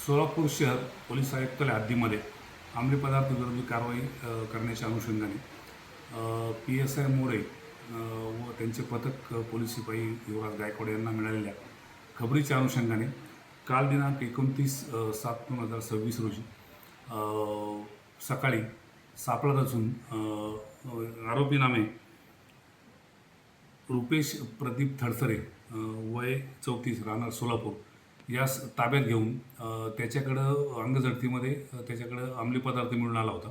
सोलापूर शहर पोलीस आयुक्तालय हद्दीमध्ये अंमली पदार्थ विरोधी कारवाई करण्याच्या अनुषंगाने PSI मोरे व त्यांचे पथक पोलीस शिपाई युवराज गायकवाड यांना मिळालेल्या खबरीच्या अनुषंगाने काल दिनांक 29/7/2026 रोजी सकाळी सापळा रचून आरोपी नामे रुपेश प्रदीप थडसरे वय 34 राहणार सोलापूर यास ताब्यात घेऊन त्याच्याकडं अंगझडतीमध्ये त्याच्याकडं अंमली पदार्थ मिळून आला होता.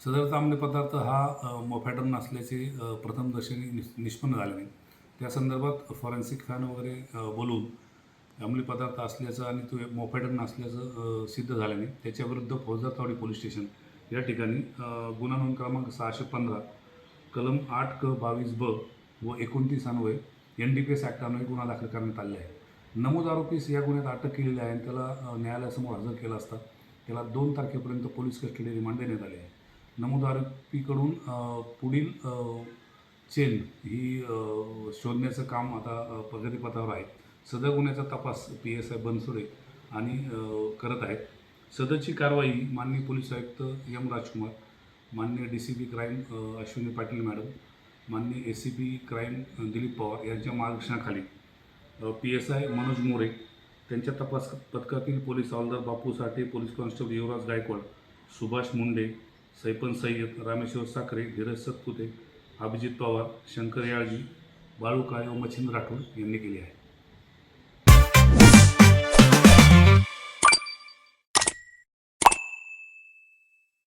सदरचा अंमली पदार्थ हा मोफॅडन असल्याचे प्रथमदर्शनी निष्पन्न झाले नाही. त्या संदर्भात फॉरेन्सिक फॅन वगैरे बोलवून अंमली पदार्थ असल्याचं आणि तो मोफॅडन असल्याचं सिद्ध झालं नाही. त्याच्याविरुद्ध फौजदारवाडी पोलीस स्टेशन या ठिकाणी गुन्हा नोंद क्रमांक 615 कलम 8क22ब व 29 अन्वये NDPS ॲक्ट अन्वये गुन्हा दाखल करण्यात आलेला आहे. नमूद आरोपीस या गुन्ह्यात अटक केलेली आहे आणि त्याला न्यायालयासमोर हजर केला असता त्याला 2 तारखेपर्यंत पोलीस कस्टडी रिमांड देण्यात आले आहे. नमूद आरोपीकडून पुढील चेन ही शोधण्याचं काम आता प्रगतीपथावर आहे. सदर गुन्ह्याचा तपास PSI बनसोडे आणि करत आहेत. सदरची कारवाई माननीय पोलीस आयुक्त M राजकुमार, माननीय DCP crime Ashwini Patil madam, माननीय ACP क्राईम दिलीप पवार यांच्या मार्गदर्शनाखाली PSI मनोज मोरे, त्यांच्या तपास पथकातील पोलीस हवालदार बापू साठे, पोलीस कॉन्स्टेबल युवराज गायकवाड, सुभाष मुंडे, सैपन सय्यद, रामेश्वर साखरे, धीरज सतपुते, अभिजित पवार, शंकर याळगी, बाळू काळे व मच्छिंद्र राठोड यांनी केली आहे.